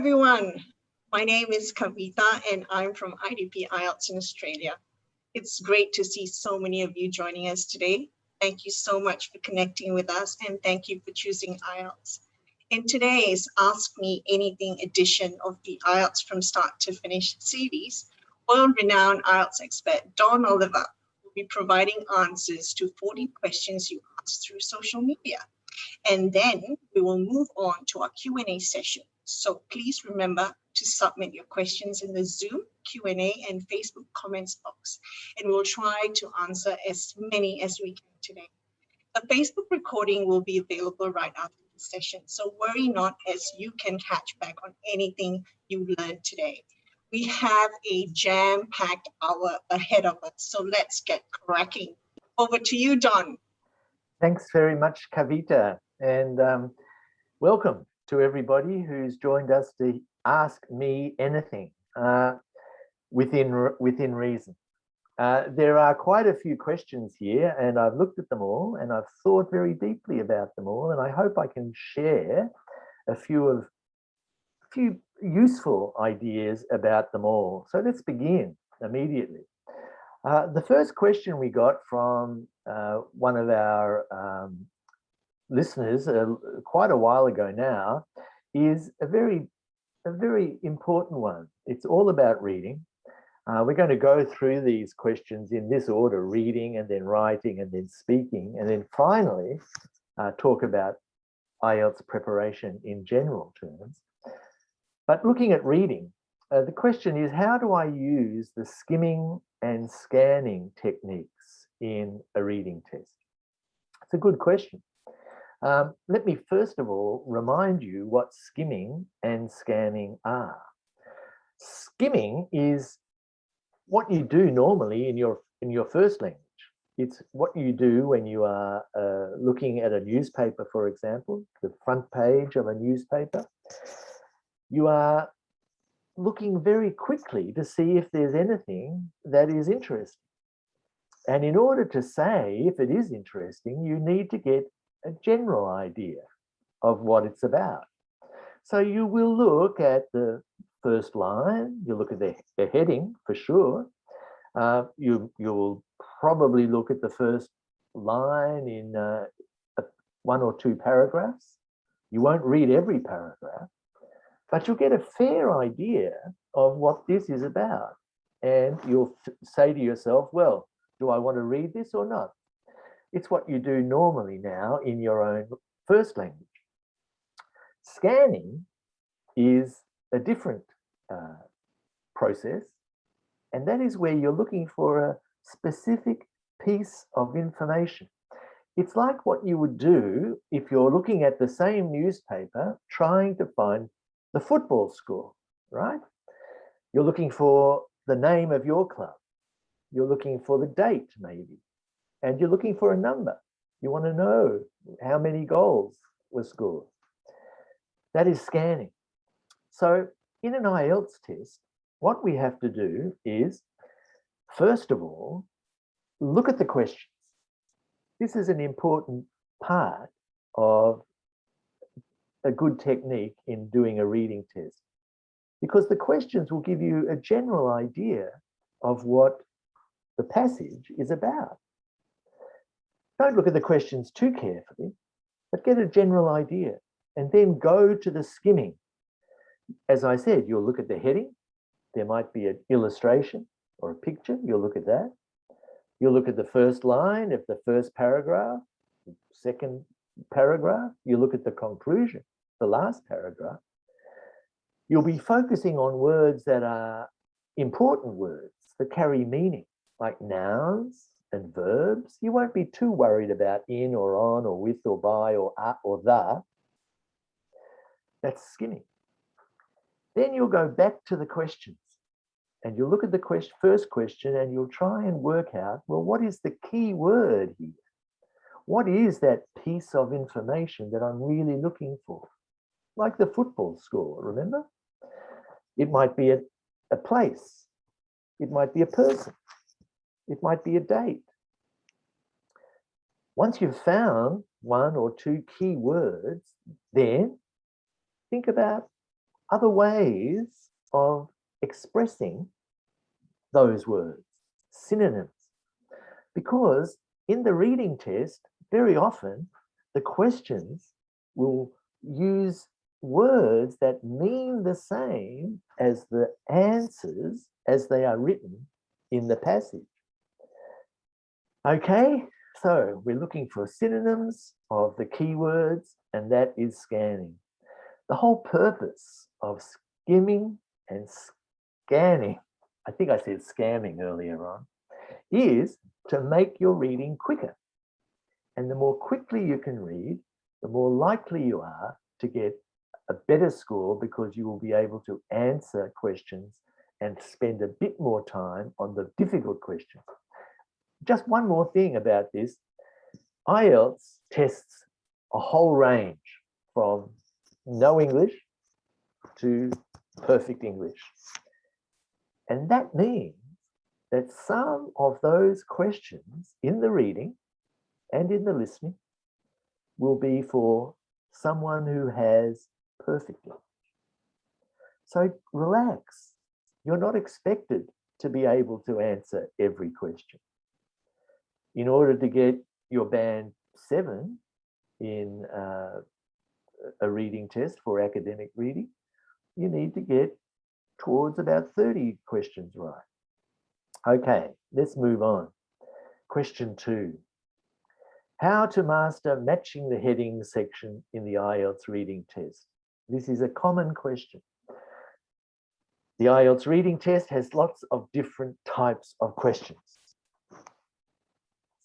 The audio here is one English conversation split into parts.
everyone. My name is Kavita and I'm from IDP IELTS in Australia. It's great to see so many of you joining us today. Thank you so much for connecting with us and thank you for choosing IELTS. In today's Ask Me Anything edition of the IELTS from Start to Finish series, world-renowned IELTS expert Don Oliver will be providing answers to 40 questions you asked through social media. And then we will move on to our Q&A session. So please remember to submit your questions in the Zoom Q&A and Facebook comments box, and we'll try to answer as many as we can today. A Facebook recording will be available right after the session, so worry not, as you can catch back on anything you learned today. We have a jam-packed hour ahead of us, so let's get cracking. Over to you, Don. Thanks very much, Kavita, and welcome to everybody who's joined us to ask me anything within reason. There are quite a few questions here, and I've looked at them all, and I've thought very deeply about them all, and I hope I can share a few useful ideas about them all. So let's begin immediately. The first question we got from one of our listeners quite a while ago now is a very important one. It's all about reading. We're going to go through these questions in this order: reading and then writing and then speaking, and then finally talk about IELTS preparation in general terms. But looking at reading, the question is, how do I use the skimming and scanning techniques in a reading test? It's a good question. Let me first of all remind you what skimming and scanning are. Skimming is what you do normally in your first language. It's what you do when you are looking at a newspaper, for example, the front page of a newspaper. You are looking very quickly to see if there's anything that is interesting. And in order to say if it is interesting, you need to get a general idea of what it's about. So you will look at the first line, you look at the heading for sure. You'll probably look at the first line in one or two paragraphs. You won't read every paragraph, but you'll get a fair idea of what this is about. And you'll say to yourself, well, do I want to read this or not? It's what you do normally now in your own first language. Scanning is a different process, and that is where you're looking for a specific piece of information. It's like what you would do if you're looking at the same newspaper trying to find the football score, right? You're looking for the name of your club. You're looking for the date, maybe. And you're looking for a number. You want to know how many goals were scored. That is scanning. So in an IELTS test, what we have to do is, first of all, look at the questions. This is an important part of a good technique in doing a reading test, because the questions will give you a general idea of what the passage is about. Don't look at the questions too carefully, but get a general idea and then go to the skimming. As I said, you'll look at the heading. There might be an illustration or a picture. You'll look at that. You'll look at the first line of the first paragraph, second paragraph. You look at the conclusion, the last paragraph. You'll be focusing on words that are important words that carry meaning, like nouns and verbs. You won't be too worried about in or on or with or by or at or the. That's skimming. Then you'll go back to the questions and you'll look at the first question and you'll try and work out, well, what is the key word here? What is that piece of information that I'm really looking for? Like the football score, remember? It might be a place. It might be a person. It might be a date. Once you've found one or two key words, then think about other ways of expressing those words, synonyms. Because in the reading test, very often the questions will use words that mean the same as the answers as they are written in the passage. Okay, so we're looking for synonyms of the keywords, and that is scanning. The whole purpose of skimming and scanning, I think I said scamming earlier on, is to make your reading quicker. And the more quickly you can read, the more likely you are to get a better score, because you will be able to answer questions and spend a bit more time on the difficult questions. Just one more thing about this. IELTS tests a whole range from no English to perfect English. And that means that some of those questions in the reading and in the listening will be for someone who has perfect English. So relax. You're not expected to be able to answer every question. In order to get your band 7 in a reading test for academic reading, you need to get towards about 30 questions right. Okay, let's move on. Question 2. How to master matching the heading section in the IELTS reading test. This is a common question. The IELTS reading test has lots of different types of questions.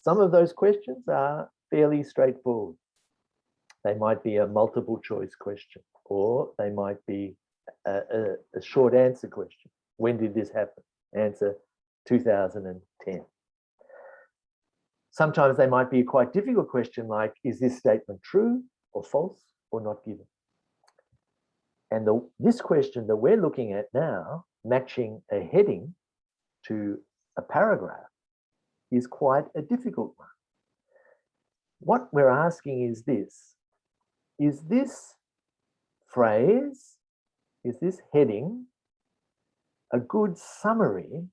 Some of those questions are fairly straightforward. They might be a multiple choice question, or they might be a short answer question. When did this happen? Answer 2010. Sometimes they might be a quite difficult question like, is this statement true or false or not given? And this question that we're looking at now, matching a heading to a paragraph, is quite a difficult one. What we're asking is this phrase, is this heading a good summary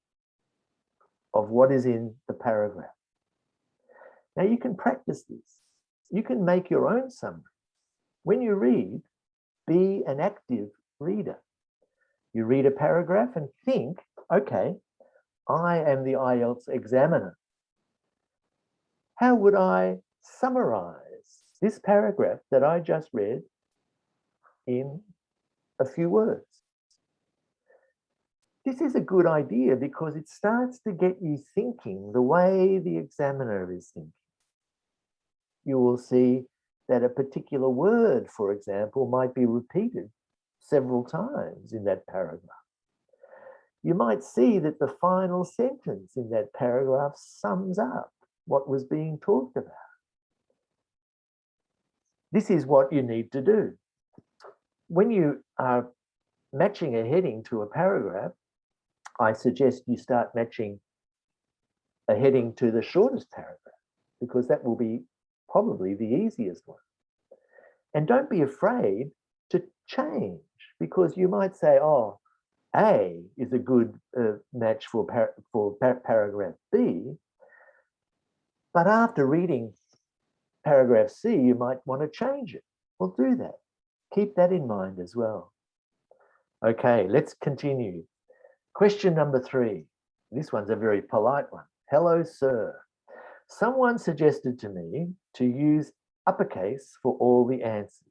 of what is in the paragraph? Now you can practice this. You can make your own summary. When you read, be an active reader. You read a paragraph and think, okay, I am the IELTS examiner. How would I summarize this paragraph that I just read in a few words? This is a good idea because it starts to get you thinking the way the examiner is thinking. You will see that a particular word, for example, might be repeated several times in that paragraph. You might see that the final sentence in that paragraph sums up what was being talked about. This is what you need to do. When you are matching a heading to a paragraph, I suggest you start matching a heading to the shortest paragraph, because that will be probably the easiest one. And don't be afraid to change, because you might say, oh, A is a good match for paragraph B, but after reading paragraph C, you might want to change it. Well, do that. Keep that in mind as well. Okay, let's continue. Question number 3. This one's a very polite one. Hello, sir. Someone suggested to me to use uppercase for all the answers.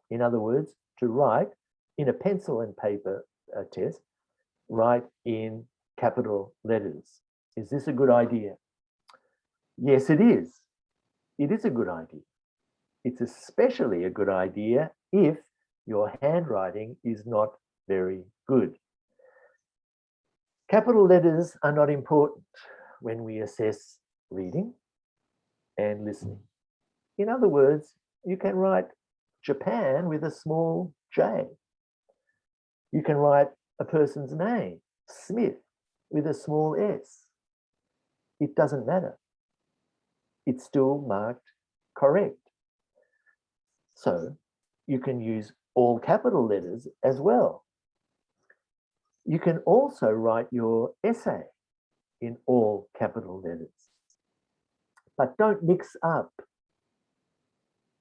In other words, to write in a pencil and paper test, write in capital letters. Is this a good idea? Yes, it is. It is a good idea. It's especially a good idea if your handwriting is not very good. Capital letters are not important when we assess reading and listening. In other words, you can write Japan with a small j. You can write a person's name, Smith, with a small s. It doesn't matter. It's still marked correct. So you can use all capital letters as well You can also write your essay in all capital letters. But don't mix up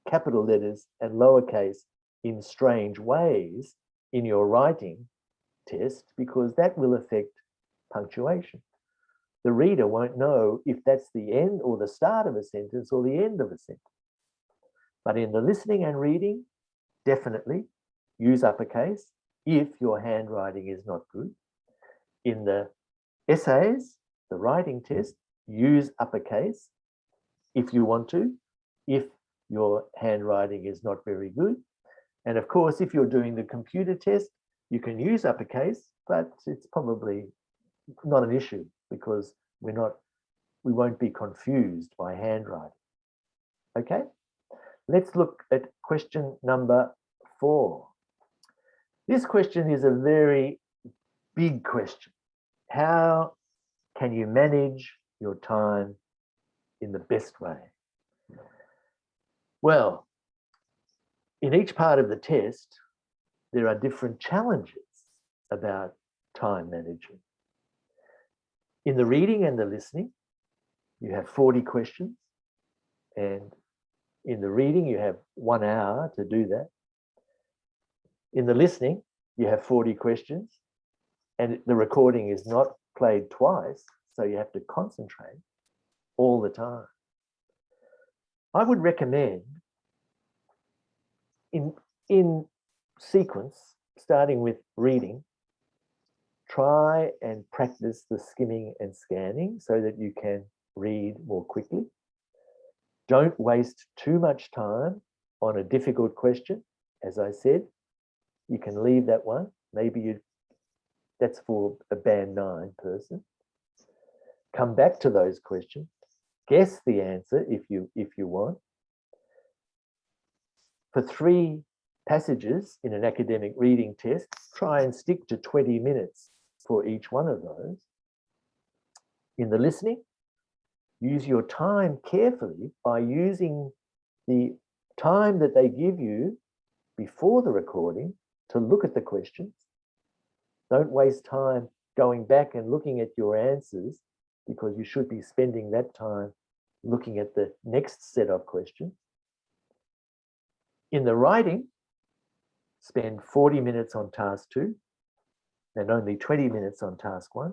capital letters and lowercase in strange ways in your writing test, because that will affect punctuation. The reader won't know if that's the end or the start of a sentence or the end of a sentence. But in the listening and reading, definitely use uppercase if your handwriting is not good. In the essays, the writing test, use uppercase if you want to, if your handwriting is not very good. And of course, if you're doing the computer test, you can use uppercase, but it's probably not an issue because we won't be confused by handwriting. Okay, let's look at question number 4. This question is a very big question. How can you manage your time in the best way? Well, in each part of the test, there are different challenges about time management. In the reading and the listening, you have 40 questions, and in the reading, you have 1 hour to do that. In the listening, you have 40 questions, and the recording is not played twice, so you have to concentrate all the time. I would recommend in sequence, starting with reading, try and practice the skimming and scanning so that you can read more quickly. Don't waste too much time on a difficult question. As I said, you can leave that one. Maybe that's for a band 9 person. Come back to those questions. Guess the answer if you want. For 3 passages in an academic reading test, try and stick to 20 minutes for each one of those. In the listening, use your time carefully by using the time that they give you before the recording to look at the questions. Don't waste time going back and looking at your answers, because you should be spending that time looking at the next set of questions. In the writing, spend 40 minutes on task 2 and only 20 minutes on task 1.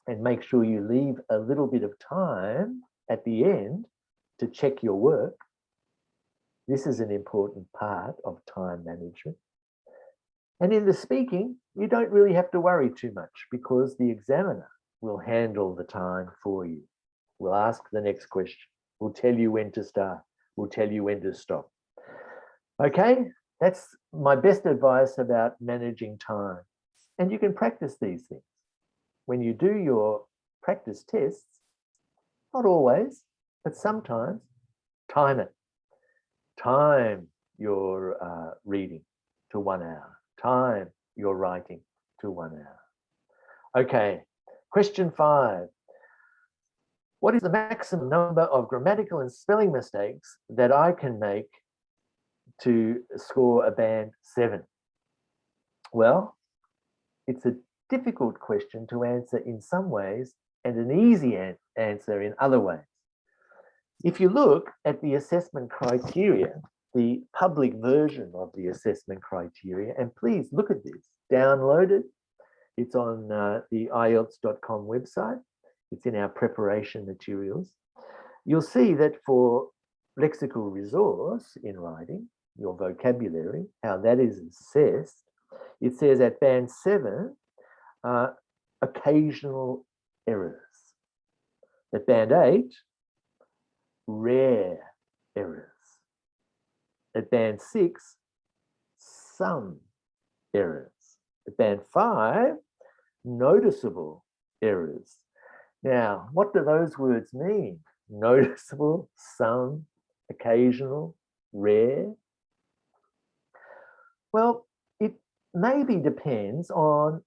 And make sure you leave a little bit of time at the end to check your work. This is an important part of time management. And in the speaking, you don't really have to worry too much because the examiner will handle the time for you. We'll ask the next question. We'll tell you when to start. We'll tell you when to stop. Okay, that's my best advice about managing time. And you can practice these things. When you do your practice tests, not always, but sometimes, time it. Time your reading to 1 hour. Time your writing to 1 hour. Okay, question 5. What is the maximum number of grammatical and spelling mistakes that I can make to score a band 7? Well, it's a difficult question to answer in some ways and an easy answer in other ways. If you look at the assessment criteria, the public version of the assessment criteria, and please look at this, download it. It's on the IELTS.com website. It's in our preparation materials. You'll see that for lexical resource in writing, your vocabulary, how that is assessed, it says at band 7, occasional errors. At band 8, rare errors. At band 6, some errors. At band 5, noticeable errors. Now, what do those words mean? Noticeable, some, occasional, rare? Well, it maybe depends on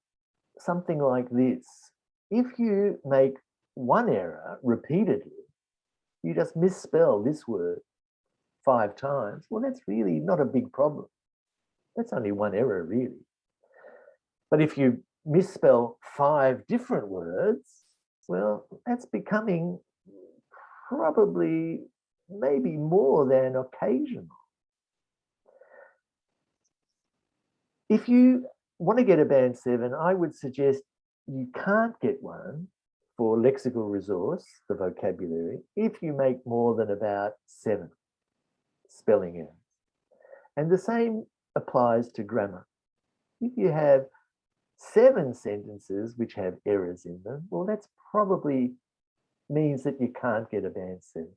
something like this. If you make one error repeatedly, you just misspell this word 5 times, well, that's really not a big problem. That's only one error, really. But if you misspell 5 different words, well, that's becoming probably maybe more than occasional. If you want to get a band 7, I would suggest you can't get one for lexical resource, the vocabulary, if you make more than about 7 spelling errors. And the same applies to grammar. If you have 7 sentences which have errors in them, well, that's probably means that you can't get a band 7,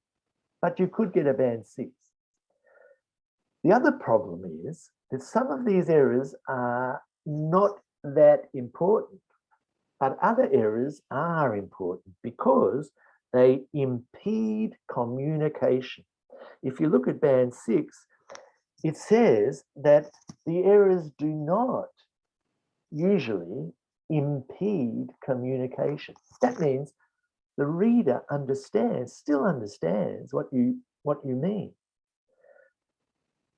but you could get a band 6. The other problem is that some of these errors are not that important, but other errors are important because they impede communication. If you look at band 6, it says that the errors do not usually impede communication. That means the reader still understands what you mean.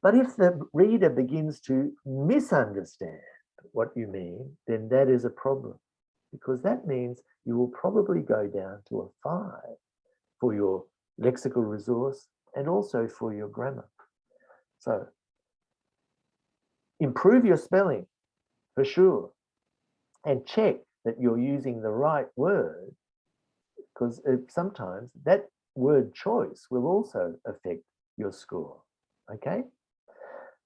But if the reader begins to misunderstand what you mean, then that is a problem, because that means you will probably go down to a 5 for your lexical resource and also for your grammar. So improve your spelling for sure, and check that you're using the right word, because sometimes that word choice will also affect your score. Okay?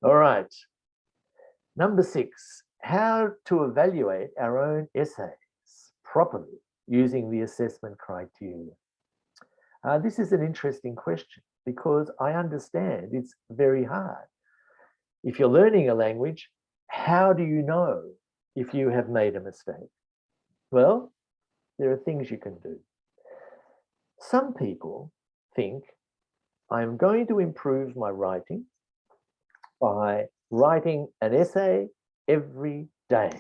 All right. Number 6, how to evaluate our own essays properly using the assessment criteria. This is an interesting question because I understand it's very hard. If you're learning a language, how do you know if you have made a mistake? Well, there are things you can do. Some people think I'm going to improve my writing by writing an essay every day.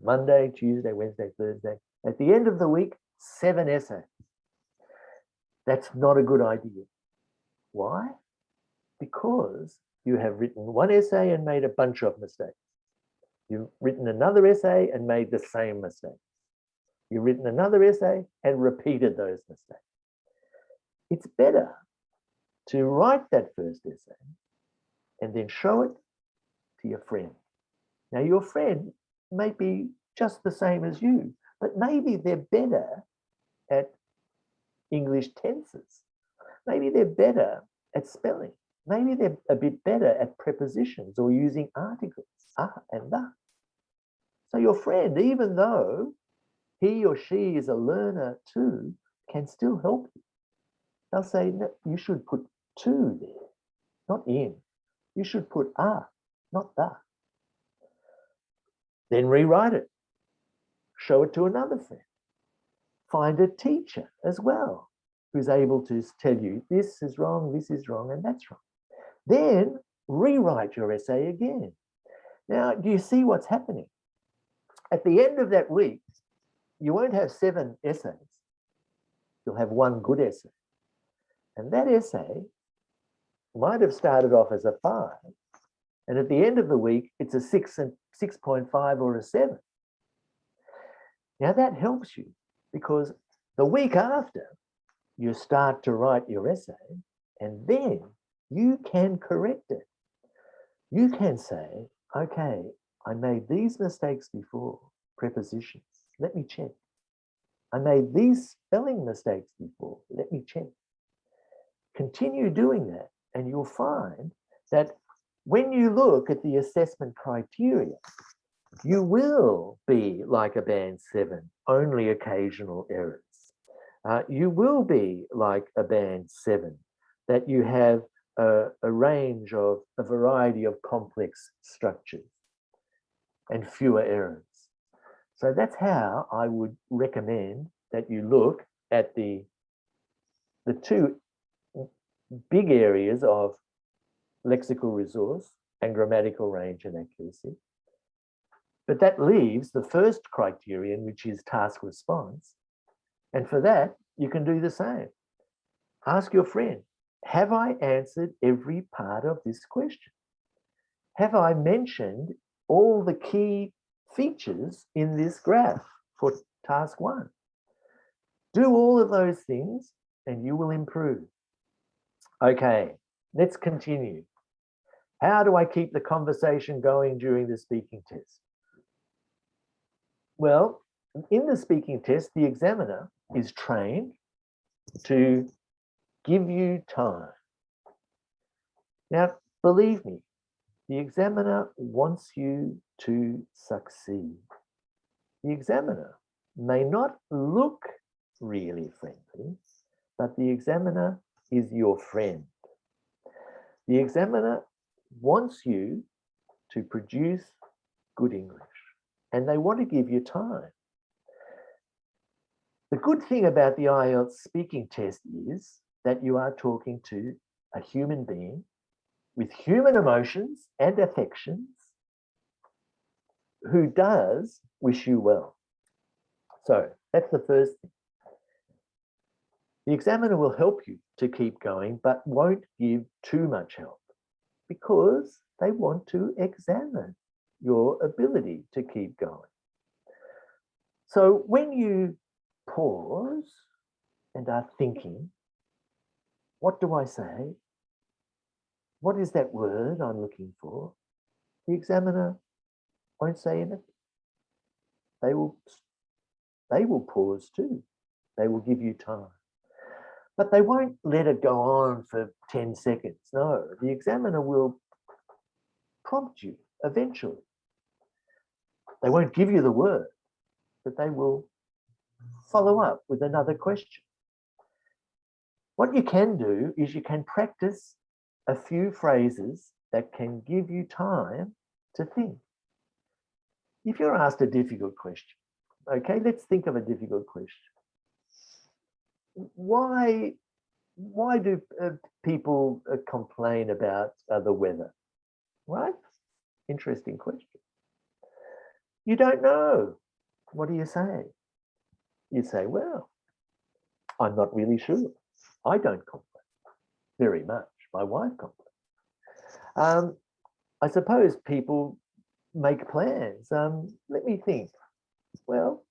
Monday, Tuesday, Wednesday, Thursday. At the end of the week, 7 essays. That's not a good idea. Why? Because you have written one essay and made a bunch of mistakes. You've written another essay and made the same mistake. You've written another essay and repeated those mistakes. It's better to write that first essay and then show it to your friend. Now, your friend may be just the same as you, but maybe they're better at English tenses. Maybe they're better at spelling. Maybe they're a bit better at prepositions or using articles, and the. So your friend, even though he or she is a learner too, can still help you. They'll say, no, you should put to there, not in. You should put not the. Then rewrite it. Show it to another friend. Find a teacher as well who's able to tell you this is wrong, and that's wrong. Then rewrite your essay again. Now, do you see what's happening? At the end of that week, you won't have 7 essays. You'll have one good essay. And that essay might have started off as a 5. And at the end of the week, it's a 6 and 6.5 or a 7. Now that helps you because the week after, you start to write your essay and then you can correct it. You can say, okay, I made these mistakes before, prepositions, let me check. I made these spelling mistakes before, let me check. Continue doing that and you'll find that when you look at the assessment criteria, you will be like a band 7, only occasional errors. You will be like a band 7, that you have a range of a variety of complex structures and fewer errors. So that's how I would recommend that you look at the 2 big areas of lexical resource and grammatical range and accuracy. But that leaves the first criterion, which is task response. And for that, you can do the same. Ask your friend, have I answered every part of this question? Have I mentioned all the key features in this graph for task 1. Do all of those things and you will improve. Okay, let's continue. How do I keep the conversation going during the speaking test? Well, in the speaking test, the examiner is trained to give you time. Now, believe me, the examiner wants you to succeed. The examiner may not look really friendly, but the examiner is your friend. The examiner wants you to produce good English, and they want to give you time. The good thing about the IELTS speaking test is that you are talking to a human being with human emotions and affections who does wish you well. So that's the first thing. The examiner will help you to keep going, but won't give too much help because they want to examine your ability to keep going. So when you pause and are thinking, what do I say? What is that word I'm looking for? The examiner won't say anything. They will pause too. They will give you time. But they won't let it go on for 10 seconds. No, the examiner will prompt you eventually. They won't give you the word, but they will follow up with another question. What you can do is you can practice a few phrases that can give you time to think. If you're asked a difficult question, okay, let's think of a difficult question. Why do people complain about the weather? Right? Interesting question. You don't know. What do you say? You say, well, I'm not really sure. I don't complain very much. My wife complains. I suppose people make plans. Let me think. Well,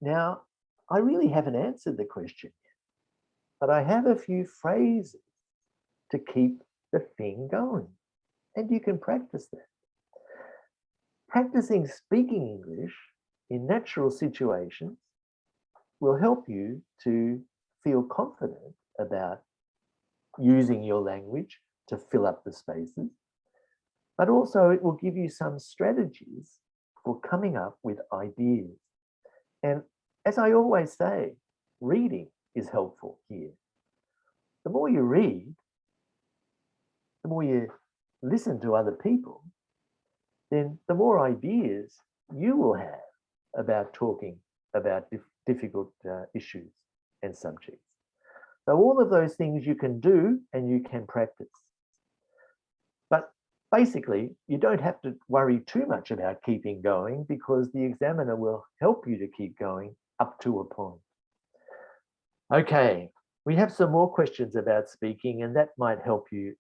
now I really haven't answered the question yet, but I have a few phrases to keep the thing going, and you can practice that. Practicing speaking English in natural situations will help you to feel confident about using your language to fill up the spaces, but also it will give you some strategies for coming up with ideas. And as I always say, reading is helpful here. The more you read, the more you listen to other people, then the more ideas you will have about talking about difficult issues and subjects. So all of those things you can do and you can practice. But basically, you don't have to worry too much about keeping going because the examiner will help you to keep going up to a point. Okay, we have some more questions about speaking and that might help you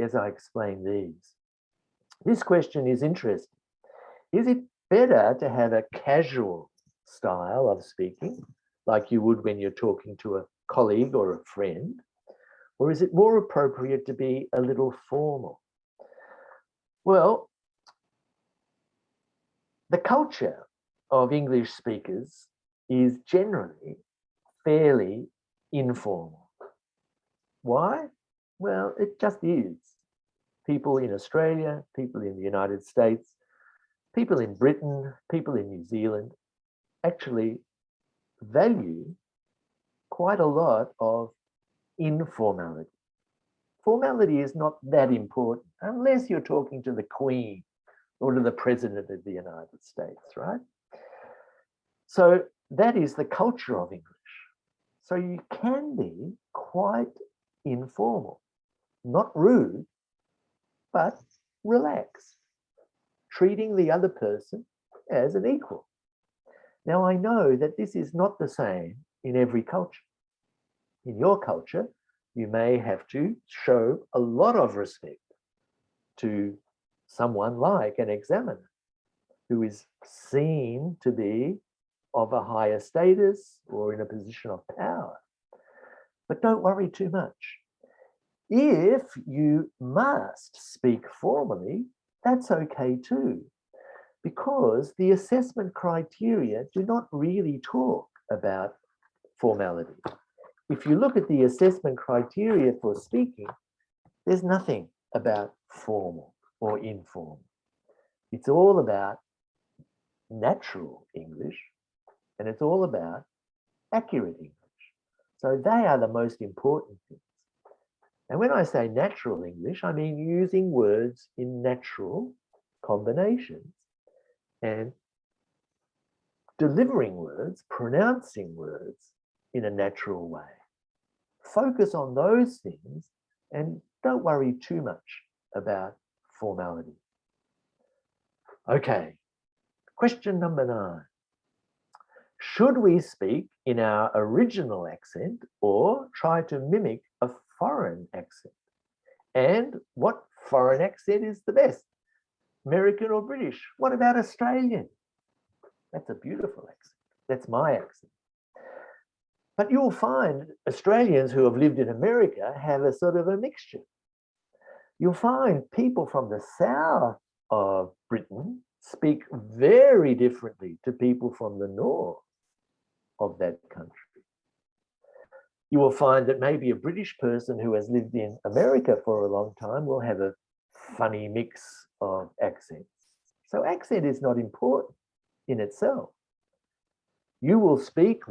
as I explain these. This question is interesting. Is it better to have a casual style of speaking, like you would when you're talking to a colleague or a friend, or is it more appropriate to be a little formal? Well, the culture of English speakers is generally fairly informal. Why? Well, it just is. People in Australia, people in the United States, people in Britain, people in New Zealand actually value quite a lot of informality. Formality is not that important unless you're talking to the Queen or to the President of the United States, right? So that is the culture of English. So you can be quite informal, not rude, but relaxed, treating the other person as an equal. Now, I know that this is not the same in every culture. In your culture, you may have to show a lot of respect to someone like an examiner who is seen to be of a higher status or in a position of power. But don't worry too much. If you must speak formally, that's okay too, because the assessment criteria do not really talk about formality. If you look at the assessment criteria for speaking, there's nothing about formal or informal. It's all about natural English, and it's all about accurate English. So they are the most important things. And when I say natural English, I mean using words in natural combinations and delivering words, pronouncing words in a natural way. Focus on those things and don't worry too much about formality. Okay, question number 9. Should we speak in our original accent or try to mimic a foreign accent? And what foreign accent is the best? American or British? What about Australian? That's a beautiful accent. That's my accent. But you'll find Australians who have lived in America have a sort of a mixture. You'll find people from the south of Britain speak very differently to people from the north of that country. You will find that maybe a British person who has lived in America for a long time will have a funny mix of accents. So accent is not important in itself. You will speak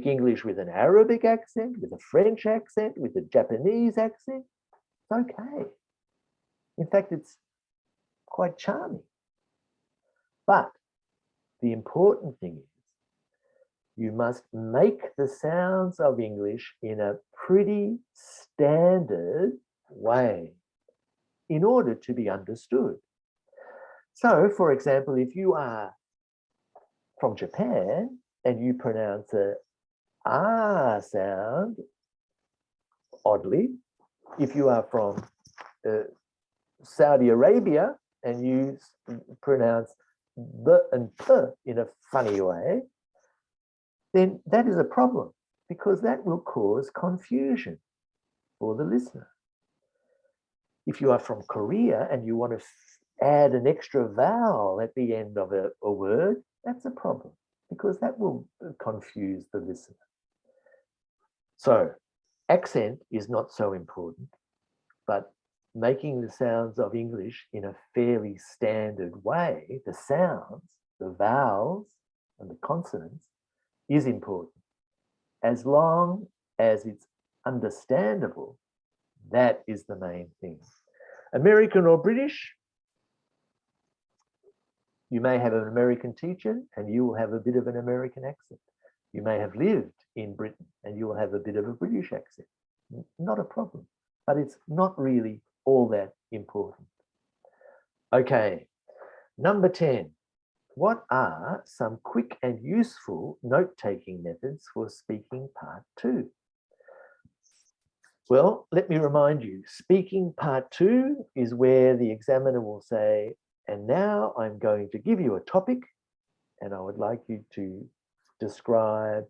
English with an Arabic accent, with a French accent, with a Japanese accent. It's okay. In fact, it's quite charming. But the important thing is you must make the sounds of English in a pretty standard way in order to be understood. So, for example, if you are from Japan and you pronounce a ah sound oddly, if you are from Saudi Arabia and you pronounce the and the in a funny way, then that is a problem because that will cause confusion for the listener. If you are from Korea and you want to add an extra vowel at the end of a word, that's a problem because that will confuse the listener. So accent is not so important, but making the sounds of English in a fairly standard way, the sounds, the vowels and the consonants is important. As long as it's understandable, that is the main thing. American or British, you may have an American teacher and you will have a bit of an American accent. You may have lived in Britain and you will have a bit of a British accent. Not a problem, but it's not really all that important. Okay, number 10. What are some quick and useful note-taking methods for speaking part 2? Well, let me remind you, speaking part 2 is where the examiner will say, and now I'm going to give you a topic and I would like you to describe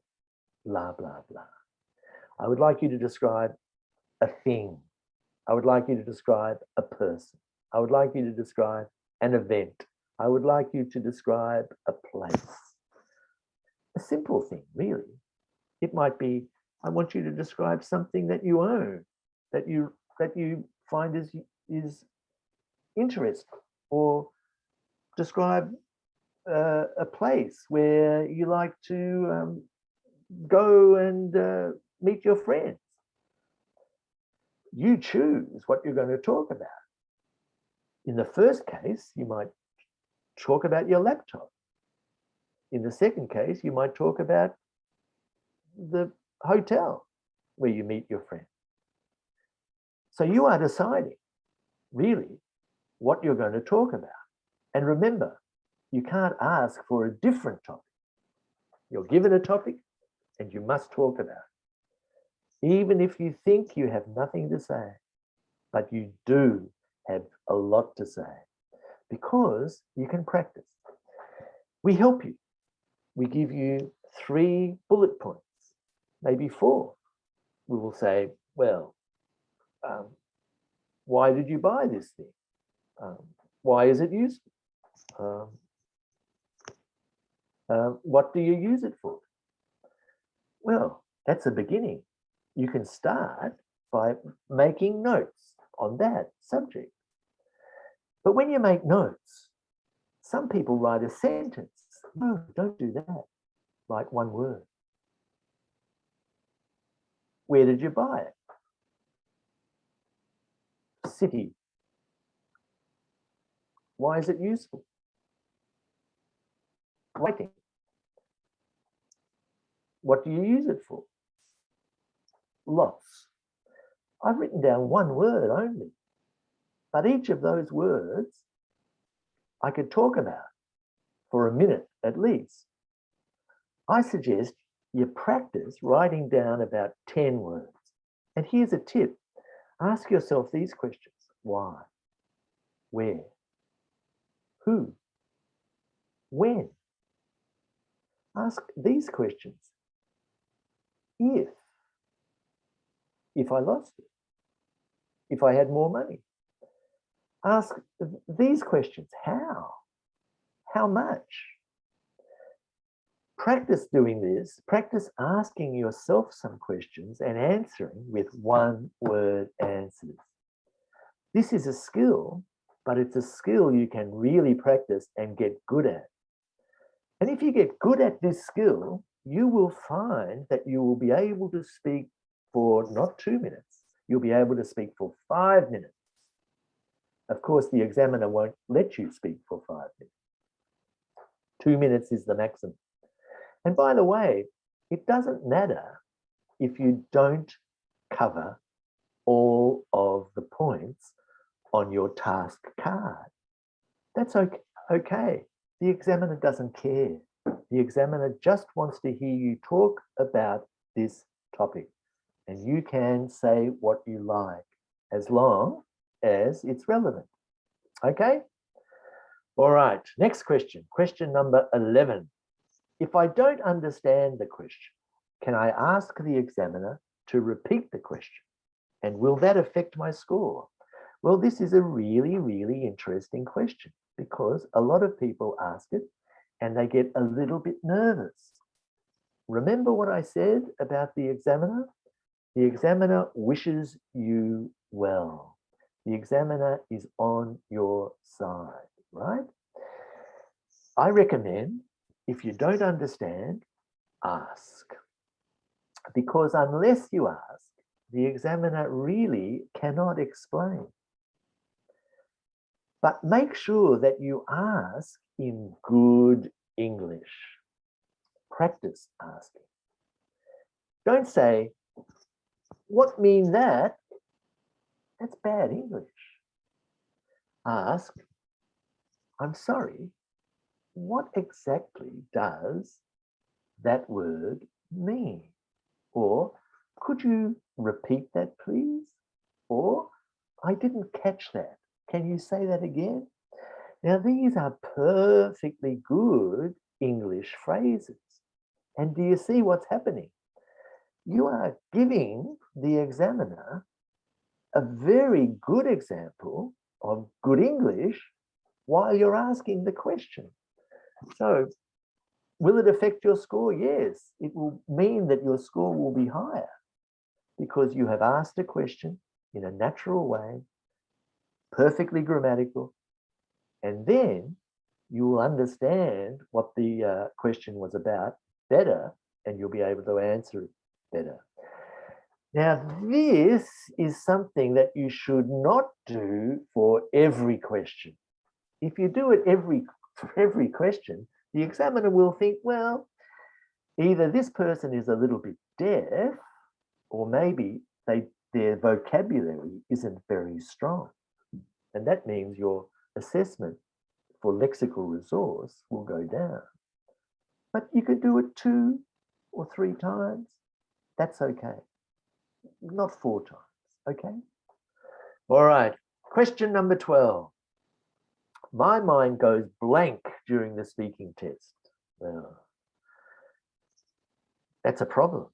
blah, blah, blah. I would like you to describe a thing. I would like you to describe a person. I would like you to describe an event. I would like you to describe a place. A simple thing, really. It might be, I want you to describe something that you own, that you find is interesting, or describe a place where you like to go and meet your friends. You choose what you're going to talk about. In the first case, you might talk about your laptop. In the second case, you might talk about the hotel where you meet your friend. So you are deciding really what you're going to talk about. And remember, you can't ask for a different topic. You're given a topic and you must talk about it. Even if you think you have nothing to say, but you do, have a lot to say because you can practice. We help you. We give you 3 bullet points, maybe 4. We will say, well, why did you buy this thing? Why is it useful? What do you use it for? Well, that's a beginning. You can start by making notes on that subject. But when you make notes, some people write a sentence. No, don't do that. Write 1 word. Where did you buy it? City. Why is it useful? Writing. What do you use it for? Lots. I've written down 1 word only, but each of those words I could talk about for a minute at least. I suggest you practice writing down about 10 words. And here's a tip. Ask yourself these questions. Why? Where? Who? When? Ask these questions. If I lost it, if I had more money. Ask these questions. How much? Practice doing this. Practice asking yourself some questions and answering with 1-word answers. This is a skill, but it's a skill you can really practice and get good at. And if you get good at this skill, you will find that you will be able to speak for not 2 minutes. You'll be able to speak for 5 minutes. Of course, the examiner won't let you speak for 5 minutes. 2 minutes is the maximum. And by the way, it doesn't matter if you don't cover all of the points on your task card. That's okay. The examiner doesn't care. The examiner just wants to hear you talk about this topic. And you can say what you like as long as it's relevant. Okay? All right, next question. Question number 11. If I don't understand the question, can I ask the examiner to repeat the question? And will that affect my score? Well, this is a really, really interesting question because a lot of people ask it and they get a little bit nervous. Remember what I said about the examiner? The examiner wishes you well. The examiner is on your side, right? I recommend if you don't understand, ask. Because unless you ask, the examiner really cannot explain. But make sure that you ask in good English. Practice asking. Don't say, what mean that? That's bad English. Ask, I'm sorry, what exactly does that word mean? Or could you repeat that, please? Or I didn't catch that. Can you say that again? Now, these are perfectly good English phrases. And do you see what's happening? You are giving the examiner a very good example of good English while you're asking the question. So, will it affect your score? Yes, it will mean that your score will be higher because you have asked a question in a natural way, perfectly grammatical, and then you will understand what the question was about better and you'll be able to answer it better. Now, this is something that you should not do for every question. If you do it for every question, the examiner will think, well, either this person is a little bit deaf or maybe their vocabulary isn't very strong. And that means your assessment for lexical resource will go down. But you could do it 2 or 3 times. That's okay. Not 4 times, okay? All right, Question number 12. My mind goes blank during the speaking test. Well, that's a problem.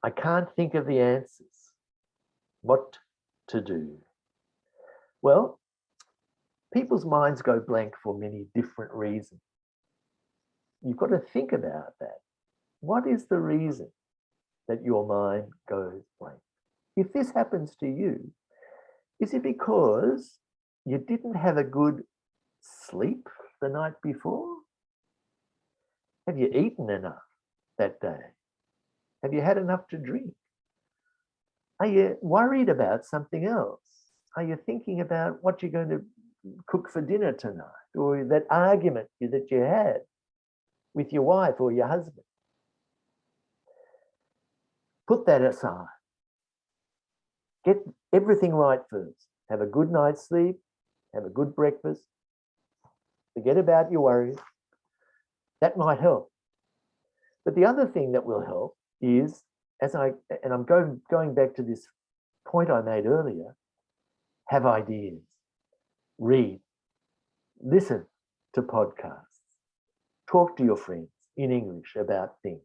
I can't think of the answers. What to do? Well, people's minds go blank for many different reasons. You've got to think about that. What is the reason that your mind goes blank? If this happens to you, is it because you didn't have a good sleep the night before? Have you eaten enough that day? Have you had enough to drink? Are you worried about something else? Are you thinking about what you're going to cook for dinner tonight, or that argument that you had with your wife or your husband? Put that aside. Get everything right first. Have a good night's sleep, have a good breakfast, forget about your worries. That might help. But the other thing that will help is, I'm going back to this point I made earlier, have ideas, read, listen to podcasts, talk to your friends in English about things.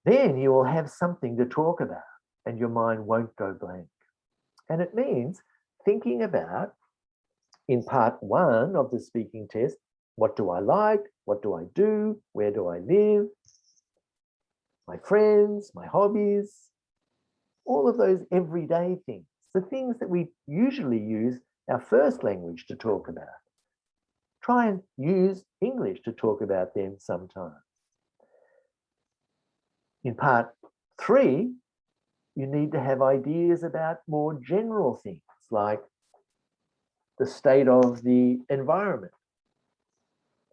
Then you will have something to talk about and your mind won't go blank. And it means thinking about, in part 1 of the speaking test, what do I like? What do I do? Where do I live? My friends, my hobbies, all of those everyday things, the things that we usually use our first language to talk about. Try and use English to talk about them sometimes. In part 3, you need to have ideas about more general things like the state of the environment,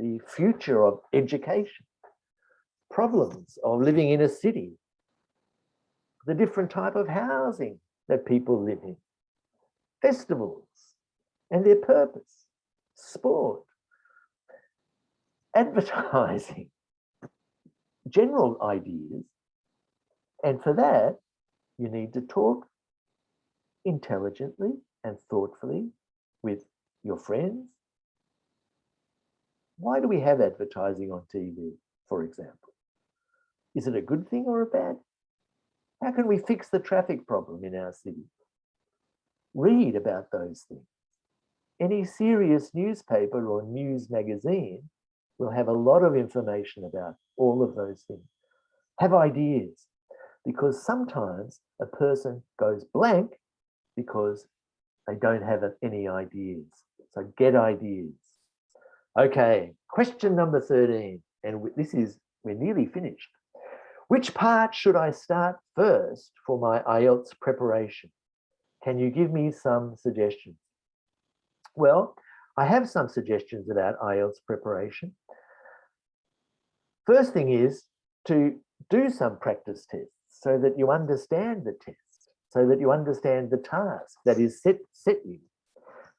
the future of education, problems of living in a city, the different type of housing that people live in, festivals and their purpose, sport, advertising, general ideas. And for that, you need to talk intelligently and thoughtfully with your friends. Why do we have advertising on TV, for example? Is it a good thing or a bad? How can we fix the traffic problem in our city? Read about those things. Any serious newspaper or news magazine will have a lot of information about all of those things. Have ideas, because sometimes a person goes blank because they don't have any ideas. So get ideas. Okay, question number 13, and we're nearly finished. Which part should I start first for my IELTS preparation? Can you give me some suggestions? Well, I have some suggestions about IELTS preparation. First thing is to do some practice tests so that you understand the test, so that you understand the task that is set you.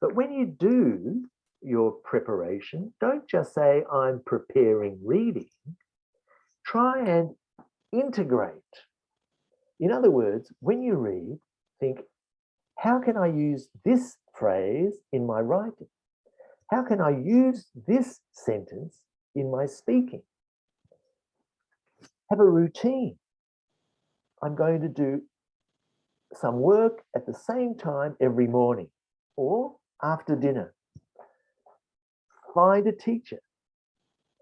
But when you do your preparation, don't just say, I'm preparing reading. Try and integrate. In other words, when you read, think, how can I use this phrase in my writing? How can I use this sentence in my speaking? Have a routine. I'm going to do some work at the same time every morning or after dinner. Find a teacher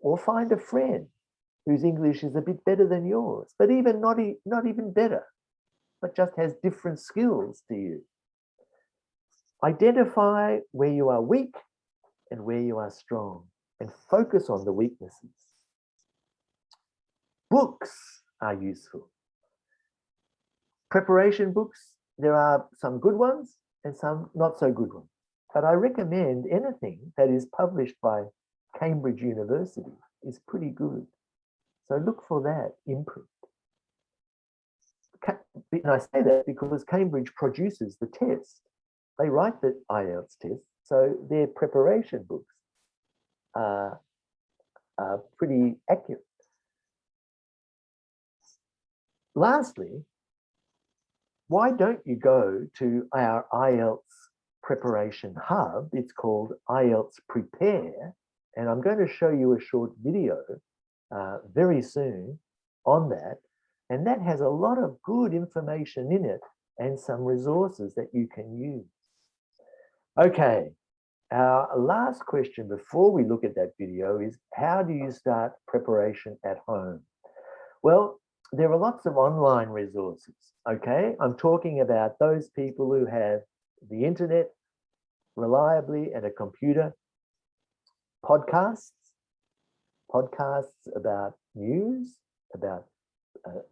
or find a friend whose English is a bit better than yours, but even not even better, but just has different skills to you. Identify where you are weak and where you are strong and focus on the weaknesses. Books are useful. Preparation books, there are some good ones and some not so good ones. But I recommend anything that is published by Cambridge University is pretty good. So look for that imprint. And I say that because Cambridge produces the test. They write the IELTS test, so their preparation books are pretty accurate. Lastly, why don't you go to our IELTS preparation hub. It's called IELTS Prepare, and I'm going to show you a short video very soon on that, and that has a lot of good information in it and some resources that you can use. Okay, our last question before we look at that video is, how do you start preparation at home? Well, there are lots of online resources, okay? I'm talking about those people who have the internet reliably and a computer. Podcasts about news, about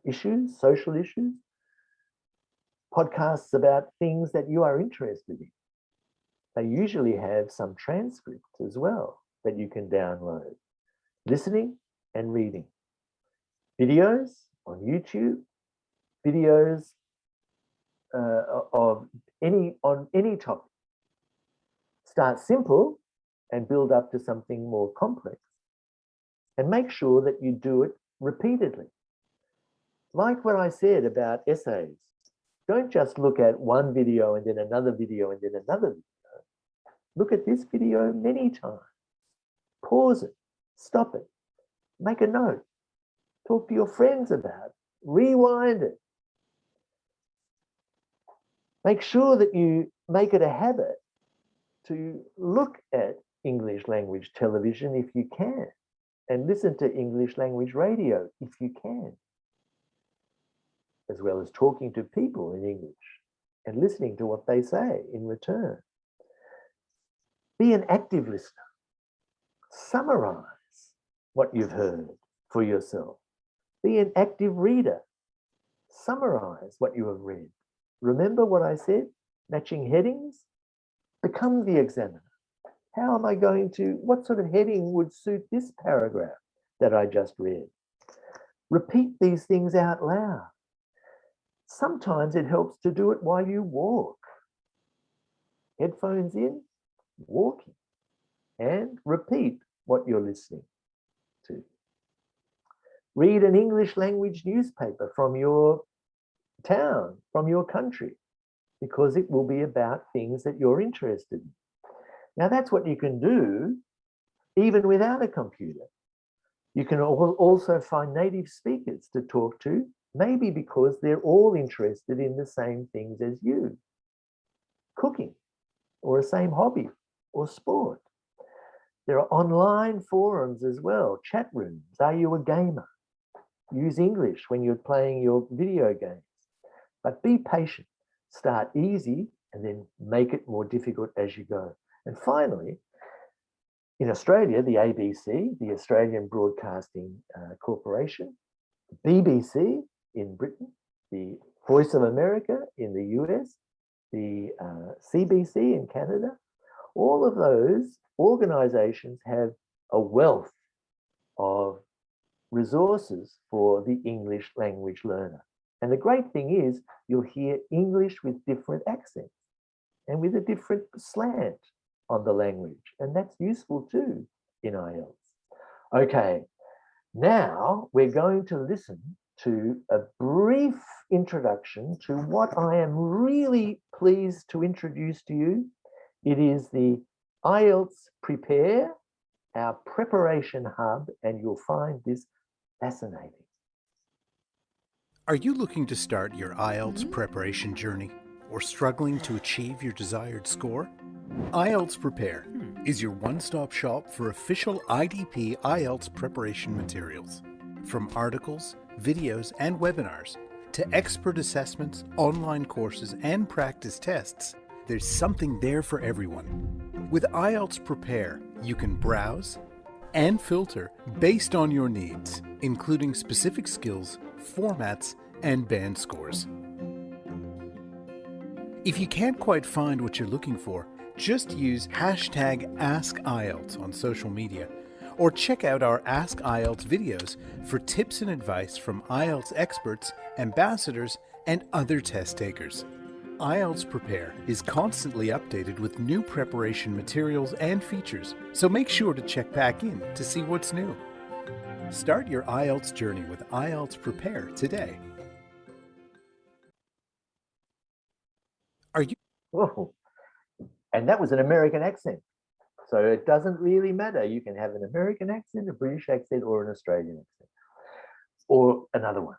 issues, social issues. Podcasts about things that you are interested in. They usually have some transcripts as well that you can download. Listening and reading. Videos on YouTube, videos on any topic. Start simple and build up to something more complex. And make sure that you do it repeatedly. Like what I said about essays. Don't just look at one video and then another video and then another video. Look at this video many times. Pause it, stop it, make a note, talk to your friends about it, rewind it. Make sure that you make it a habit to look at English language television if you can, and listen to English language radio if you can, as well as talking to people in English and listening to what they say in return. Be an active listener. Summarize what you've heard for yourself. Be an active reader. Summarize what you have read. Remember what I said? Matching headings? Become the examiner. How am I going to, what sort of heading would suit this paragraph that I just read? Repeat these things out loud. Sometimes it helps to do it while you walk. Headphones in, walking, and repeat what you're listening to. Read an English language newspaper from your town, from your country, because it will be about things that you're interested in. Now, that's what you can do even without a computer. You can also find native speakers to talk to, maybe because they're all interested in the same things as you. Cooking, or a same hobby, or sport. There are online forums as well, chat rooms. Are you a gamer? Use English when you're playing your video games. But be patient. Start easy and then make it more difficult as you go. And finally, in Australia, the ABC, the Australian Broadcasting Corporation, the BBC in Britain, the Voice of America in the US, the CBC in Canada, all of those organizations have a wealth of resources for the English language learner. And the great thing is you'll hear English with different accents and with a different slant on the language. And that's useful too in IELTS. Okay, now we're going to listen to a brief introduction to what I am really pleased to introduce to you. It is the IELTS Prepare, our preparation hub, and you'll find this fascinating. Are you looking to start your IELTS preparation journey or struggling to achieve your desired score? IELTS Prepare is your one-stop shop for official IDP IELTS preparation materials. From articles, videos, and webinars to expert assessments, online courses, and practice tests, there's something there for everyone. With IELTS Prepare, you can browse and filter based on your needs, including specific skills, formats, and band scores. If you can't quite find what you're looking for, just use #AskIELTS on social media, or check out our Ask IELTS videos for tips and advice from IELTS experts, ambassadors, and other test takers. IELTS Prepare is constantly updated with new preparation materials and features, so make sure to check back in to see what's new. Start your IELTS journey with IELTS Prepare today. Oh, And that was an American accent. So it doesn't really matter. You can have an American accent, a British accent, or an Australian accent, or another one.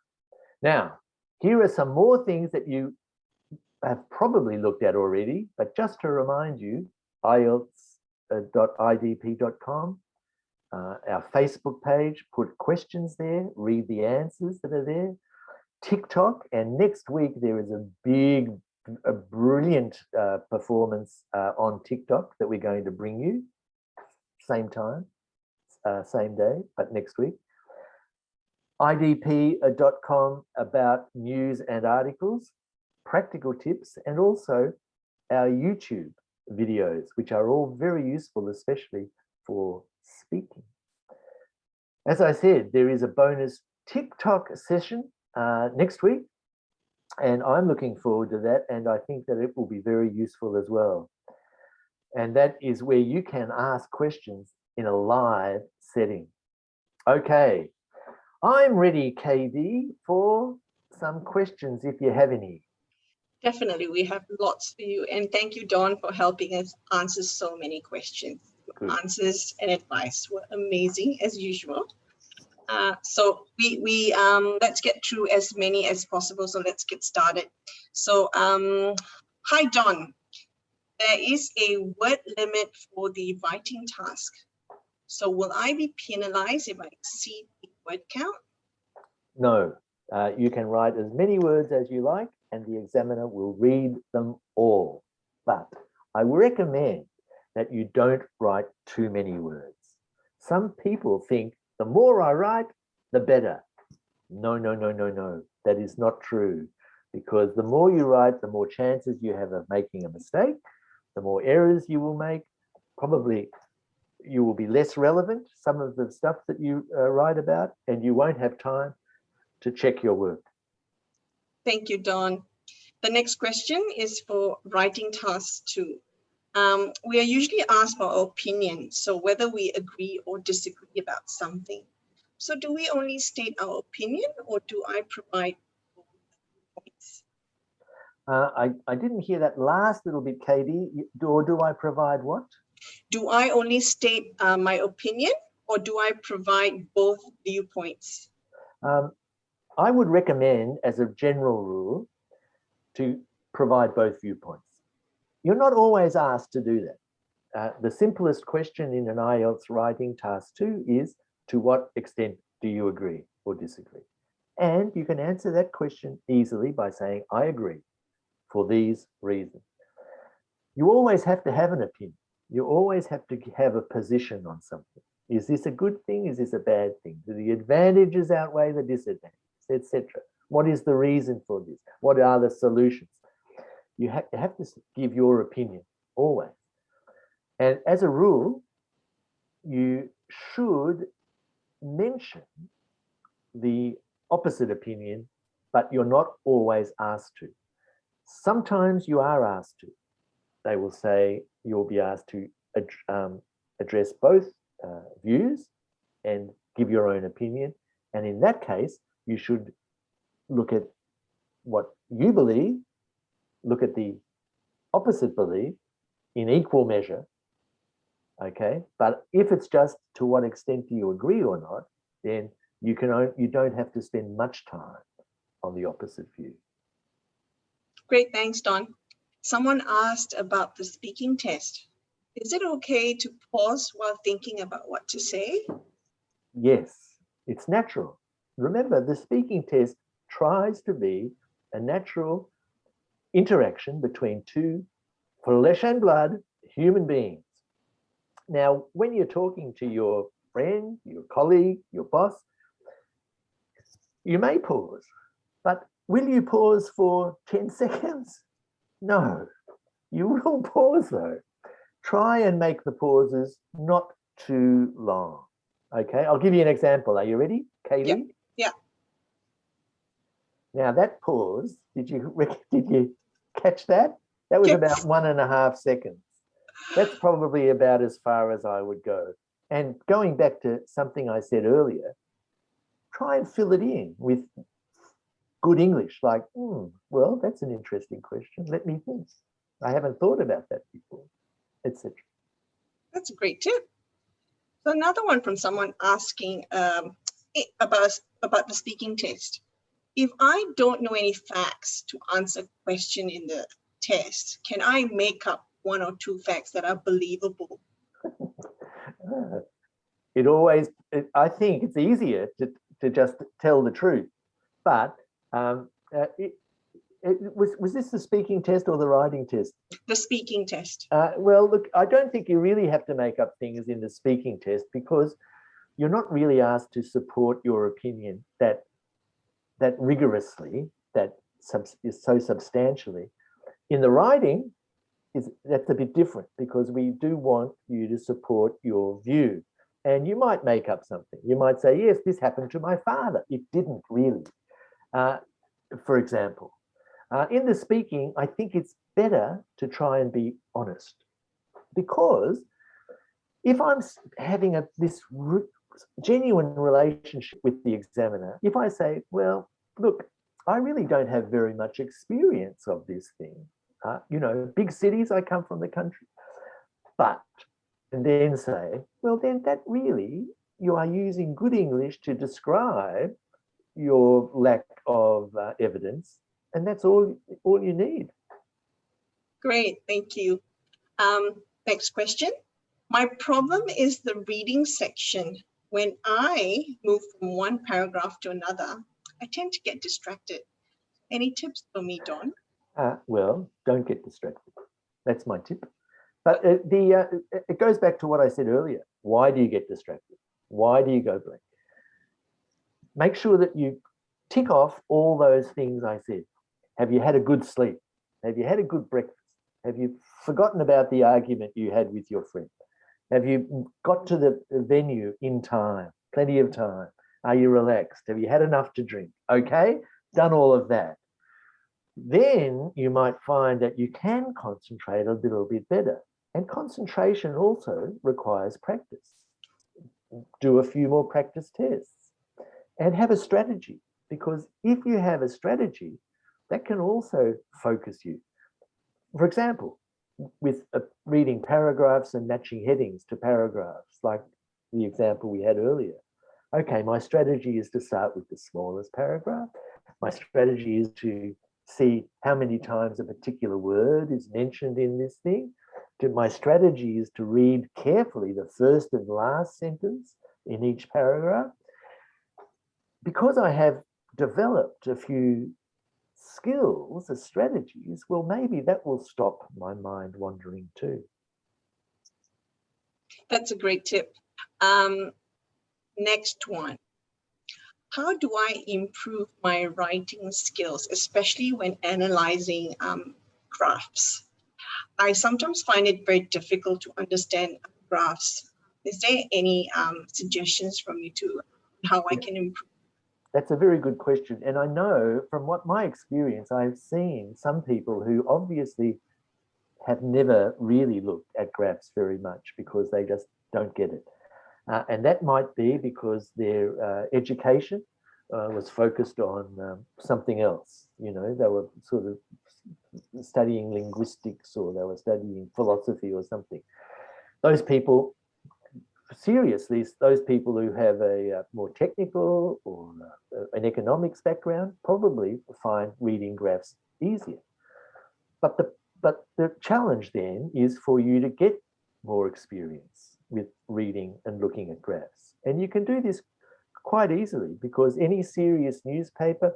Now, here are some more things that you have probably looked at already, but just to remind you, IELTS.idp.com, our Facebook page, put questions there, read the answers that are there, TikTok, and next week there is a brilliant performance on TikTok that we're going to bring you, same time, same day, but next week. idp.com about news and articles, practical tips, and also our YouTube videos, which are all very useful, especially for speaking. As I said, there is a bonus TikTok session next week, and I'm looking forward to that, and I think that it will be very useful as well. And that is where you can ask questions in a live setting. Okay, I'm ready, KD, for some questions if you have any. Definitely, we have lots for you. And thank you, Dawn, for helping us answer so many questions. Good. Answers and advice were amazing as usual. So we let's get through as many as possible. So let's get started. So hi, Dawn. There is a word limit for the writing task. So will I be penalized if I exceed the word count? No, you can write as many words as you like, and the examiner will read them all. But I recommend that you don't write too many words. Some people think the more I write, the better. No, no, no, no, no. That is not true, because the more you write, the more chances you have of making a mistake, the more errors you will make. Probably you will be less relevant, some of the stuff that you write about, and you won't have time to check your work. Thank you, Dawn. The next question is for writing task 2. We are usually asked for our opinion, so whether we agree or disagree about something. So do we only state our opinion, or do I provide points? I didn't hear that last little bit, Katie. Or do I provide what? Do I only state my opinion, or do I provide both viewpoints? I would recommend, as a general rule, to provide both viewpoints. You're not always asked to do that. The simplest question in an IELTS writing task 2 is, to what extent do you agree or disagree? And you can answer that question easily by saying, I agree for these reasons. You always have to have an opinion. You always have to have a position on something. Is this a good thing? Is this a bad thing? Do the advantages outweigh the disadvantages, etc.? What is the reason for this? What are the solutions? You have to give your opinion always. And as a rule, you should mention the opposite opinion, but you're not always asked to. Sometimes you are asked to. They will say you'll be asked to address both views and give your own opinion. And in that case, you should look at what you believe, look at the opposite belief in equal measure, okay? But if it's just to what extent do you agree or not, then you don't have to spend much time on the opposite view. Great, thanks, Don. Someone asked about the speaking test. Is it okay to pause while thinking about what to say? Yes, it's natural. Remember, the speaking test tries to be a natural interaction between two flesh and blood human beings. Now, when you're talking to your friend, your colleague, your boss, you may pause, but will you pause for 10 seconds? No, you will pause though. Try and make the pauses not too long. Okay, I'll give you an example. Are you ready, Kaylee? Yeah. Now that pause, did you catch that? That was about 1.5 seconds. That's probably about as far as I would go. And going back to something I said earlier, try and fill it in with good English, like, well, that's an interesting question. Let me think. I haven't thought about that before. etc. That's a great tip. So another one from someone asking about the speaking test. If I don't know any facts to answer a question in the test, can I make up one or two facts that are believable? I think it's easier to just tell the truth. But was this the speaking test or the writing test? The speaking test. Well, look, I don't think you really have to make up things in the speaking test, because you're not really asked to support your opinion that rigorously, that is so substantially. In the writing, that's a bit different, because we do want you to support your view. And you might make up something. You might say, yes, this happened to my father. It didn't really, for example. In the speaking, I think it's better to try and be honest, because if I'm having this genuine relationship with the examiner, if I say, well, look, I really don't have very much experience of this thing. Big cities, I come from the country. But, and then say, well, then that really, you are using good English to describe your lack of evidence, and that's all you need. Great, thank you. Next question. My problem is the reading section. When I move from one paragraph to another, I tend to get distracted. Any tips for me, Don? Well, don't get distracted. That's my tip. But it goes back to what I said earlier. Why do you get distracted? Why do you go blank? Make sure that you tick off all those things I said. Have you had a good sleep? Have you had a good breakfast? Have you forgotten about the argument you had with your friend? Have you got to the venue in time? Plenty of time. Are you relaxed? Have you had enough to drink? Okay, done all of that. Then you might find that you can concentrate a little bit better. And concentration also requires practice. Do a few more practice tests and have a strategy, because if you have a strategy, that can also focus you. For example, with reading paragraphs and matching headings to paragraphs, like the example we had earlier. Okay, my strategy is to start with the smallest paragraph. My strategy is to see how many times a particular word is mentioned in this thing. My strategy is to read carefully the first and last sentence in each paragraph. Because I have developed a few skills as strategies, well, maybe that will stop my mind wandering too. That's a great tip. Next one. How do I improve my writing skills, especially when analyzing graphs? I sometimes find it very difficult to understand graphs. Is there any suggestions from you to how I can improve? That's a very good question. And I know from my experience, I've seen some people who obviously have never really looked at graphs very much because they just don't get it. And that might be because their education was focused on something else. They were sort of studying linguistics, or they were studying philosophy or something. Those people, seriously, those people who have a more technical or an economics background probably find reading graphs easier. But the challenge then is for you to get more experience with reading and looking at graphs. And you can do this quite easily, because any serious newspaper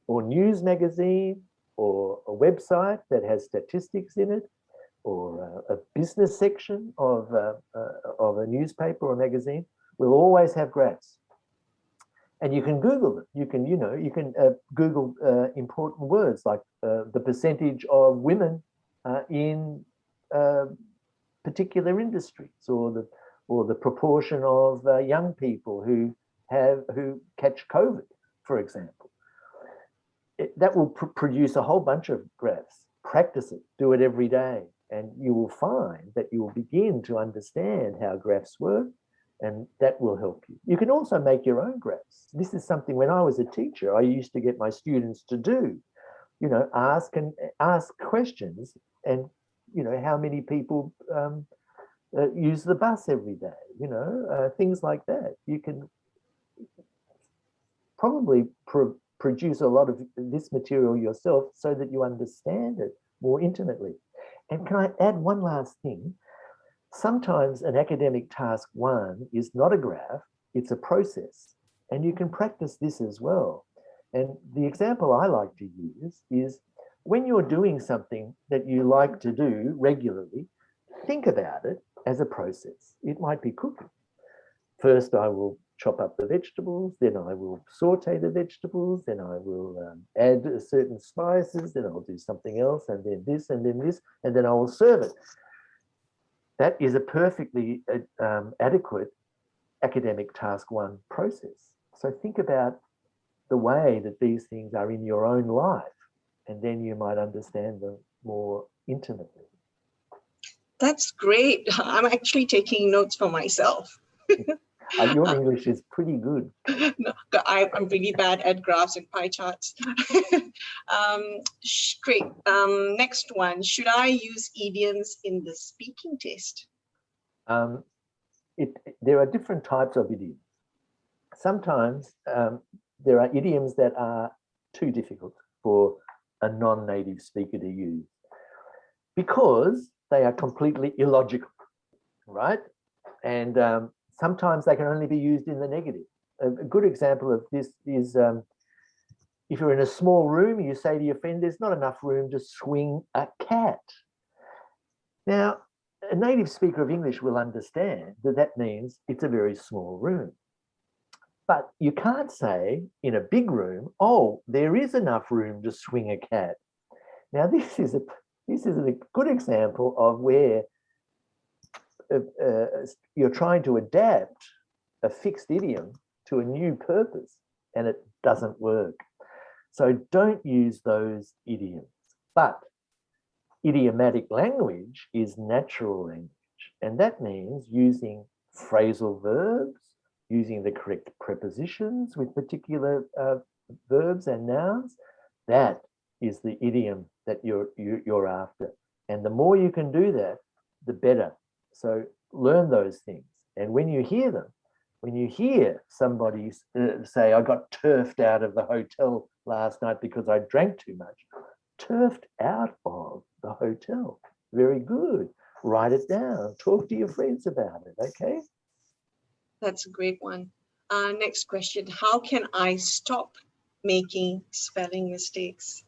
or news magazine or a website that has statistics in it, or a business section of a newspaper or magazine will always have graphs. And you can Google it. You can Google important words like the percentage of women in particular industries, or the proportion of young people who catch COVID, for example. That will produce a whole bunch of graphs. Practice it. Do it every day. And you will find that you will begin to understand how graphs work, and that will help you. You can also make your own graphs. This is something when I was a teacher, I used to get my students to do, ask questions and how many people use the bus every day, things like that. You can probably produce a lot of this material yourself so that you understand it more intimately. And can I add one last thing? Sometimes an academic task 1 is not a graph, it's a process. And you can practice this as well. And the example I like to use is when you're doing something that you like to do regularly, think about it as a process. It might be cooking. First, I will chop up the vegetables, then I will saute the vegetables, then I will add certain spices, then I'll do something else, and then this, and then I will serve it. That is a perfectly adequate academic task 1 process. So think about the way that these things are in your own life, and then you might understand them more intimately. That's great. I'm actually taking notes for myself. Your English is pretty good. No, I'm really bad at graphs and pie charts. Great. Next one. Should I use idioms in the speaking test? There are different types of idioms. Sometimes there are idioms that are too difficult for a non-native speaker to use because they are completely illogical, right? And sometimes they can only be used in the negative. A good example of this is if you're in a small room, you say to your friend, there's not enough room to swing a cat. Now, a native speaker of English will understand that that means it's a very small room. But you can't say in a big room, oh, there is enough room to swing a cat. Now, this is a good example of where you're trying to adapt a fixed idiom to a new purpose, and it doesn't work. So don't use those idioms. But idiomatic language is natural language, and that means using phrasal verbs, using the correct prepositions with particular verbs and nouns. That is the idiom that you're after. And the more you can do that, the better. So learn those things. And when you hear them, when you hear somebody say, I got turfed out of the hotel last night because I drank too much, turfed out of the hotel. Very good. Write it down. Talk to your friends about it, okay? That's a great one. Next question. How can I stop making spelling mistakes?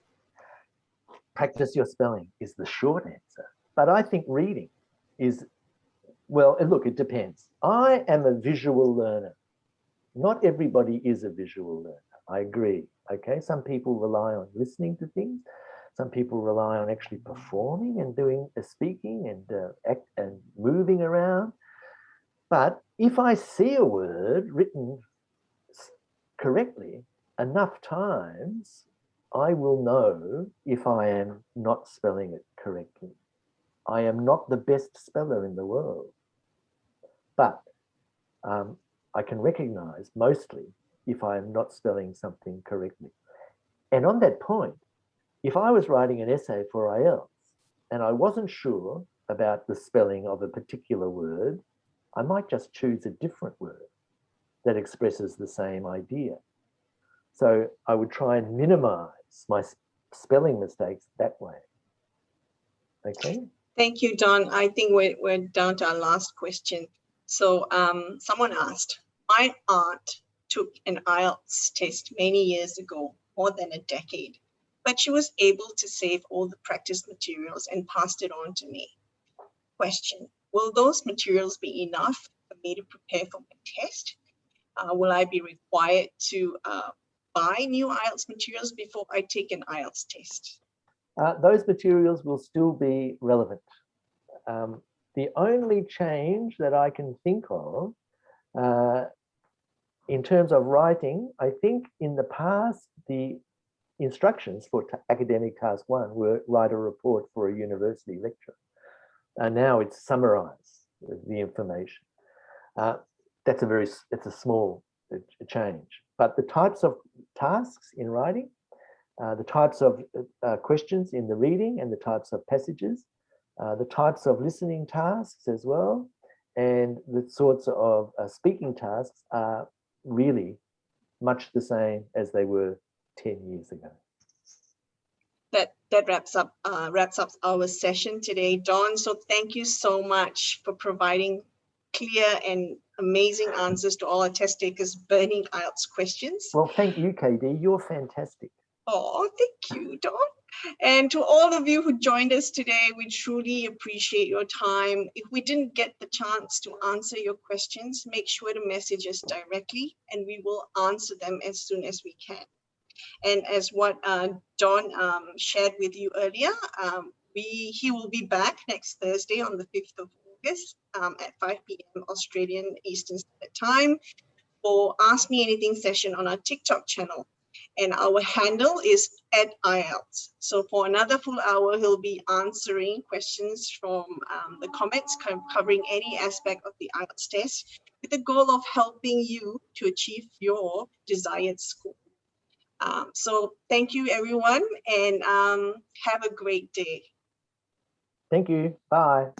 Practice your spelling is the short answer. But I think reading is, well, look, it depends. I am a visual learner. Not everybody is a visual learner. I agree. Okay, some people rely on listening to things. Some people rely on actually performing and doing speaking and moving around. But if I see a word written correctly enough times, I will know if I am not spelling it correctly. I am not the best speller in the world, but I can recognize mostly if I am not spelling something correctly. And on that point, if I was writing an essay for IELTS and I wasn't sure about the spelling of a particular word, I might just choose a different word that expresses the same idea. So I would try and minimize my spelling mistakes that way. Okay. Thank you, Don. I think we're down to our last question. So someone asked, my aunt took an IELTS test many years ago, more than a decade, but she was able to save all the practice materials and passed it on to me. Question, will those materials be enough for me to prepare for my test? Will I be required to buy new IELTS materials before I take an IELTS test? Those materials will still be relevant. The only change that I can think of in terms of writing, I think in the past, the instructions for academic task 1 were write a report for a university lecture. And now it's summarize the information. It's a small change. But the types of tasks in writing, the types of questions in the reading and the types of passages, the types of listening tasks as well, and the sorts of speaking tasks are really much the same as they were 10 years ago. That wraps up our session today, Don. So thank you so much for providing clear and amazing answers to all our test takers' burning IELTS questions. Well, thank you, KD. You're fantastic. Oh, thank you, Don. And to all of you who joined us today, we truly appreciate your time. If we didn't get the chance to answer your questions, make sure to message us directly and we will answer them as soon as we can. And as what Don shared with you earlier, he will be back next Thursday on the 5th of August at 5 p.m. Australian Eastern Standard Time for Ask Me Anything session on our TikTok channel. And our handle is @IELTS. So for another full hour, he'll be answering questions from the comments covering any aspect of the IELTS test with the goal of helping you to achieve your desired score. So thank you, everyone, and have a great day. Thank you. Bye.